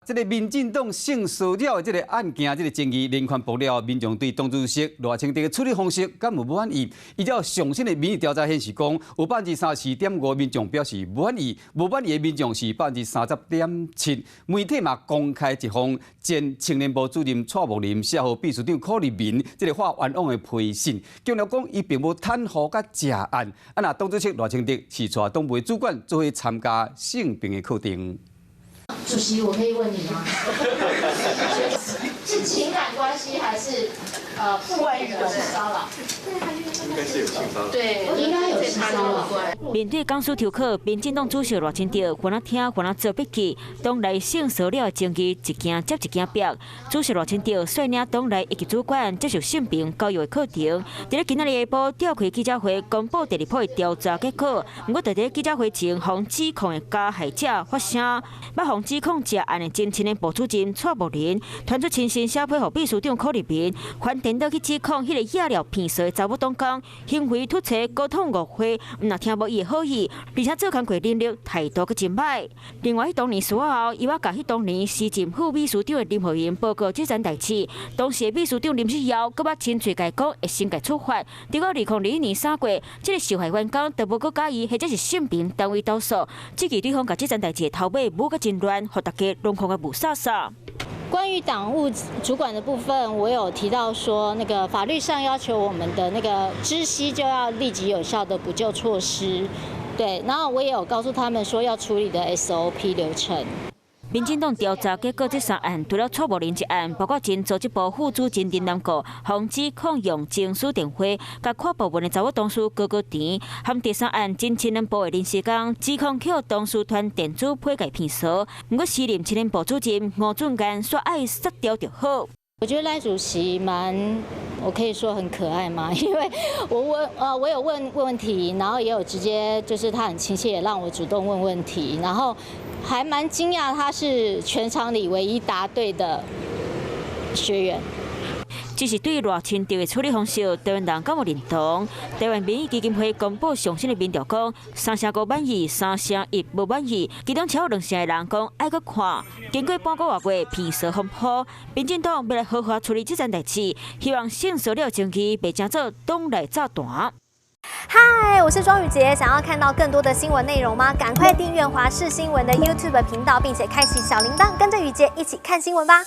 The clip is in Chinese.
这个民进党性骚扰的这个案件，这个争议连环爆料，民众对党主席赖清德的处理方式敢有不满意？依照上新的民意调查显示，讲有34.5%民众表示不满意，不满意的民众是30.7%。媒体嘛公开一封前青年部主任蔡慕林写予秘书长柯立明，这个法冤枉的批信，强调讲伊并无贪污甲假案。那党主席赖清德是带党部主管做伙参加性平的课程。 主席，我可以问你吗？是情感关系还是不外遇的骚扰？应该是有性骚扰。对，应该有性骚扰。面对讲师调课，民进党主席赖清德还听还做笔记，党内性骚扰争议一件接一件变。主席赖清德率领党内一级主管接受性平教育的课程，伫咧今仔日下晡召开记者会，公布第2波的调查结果。不过，在记者会前，向指控的加害者发声，要向指控假案的前青年部主任蔡慕林传出亲信写批予秘书长柯立明，反电脑去指控迄个野料骗色的查某党工行为突切、沟通误会，毋若听无伊的好意，而且做工作能力态度阁真歹。另外，当年事后，伊我甲当年时任副秘书长的林慧云报告这件代志，当时的秘书长林世尧阁捌亲嘴甲讲会先甲处罚。结果2021年3月，这个受害员工都无阁介意，或者是性平单位投诉，支持对方甲这件代志的头尾无阁真乱，互大家拢看个无煞煞。 关于党务主管的部分，我有提到说，那个法律上要求我们的那个知悉就要立即有效的补救措施，对，然后我也有告诉他们说要处理的 SOP 流程。 民进党调查结果，这3案除了蔡慕林一案，包括前组织部副主任林南国，防指控用情书电话，甲跨部门的查某同事高高甜，含第3案前青年部的林世刚，指控去同事团电子批改骗số。不过，时任青年部主任吴俊干说爱杀掉就好。 我觉得赖主席我可以说很可爱嘛，因为我有问题，然后也有直接就是他很亲切，也让我主动问问题，然后还蛮惊讶他是全场里唯一答对的学员。 只是对赖清德的处理方式，台湾人敢无认同？台湾民意基金会公布上新的民调讲，3成5满意，3成1无满意，其中超过2成的人讲爱阁看。经过半个月骗色风波，民进党要来好好处理这件代志，希望性骚扰争议袂成做党内炸弹。 嗨，我是庄宇杰。想要看到更多的新闻内容吗？赶快订阅华视新闻的 YouTube 频道，并且开启小铃铛，跟着宇杰一起看新闻吧。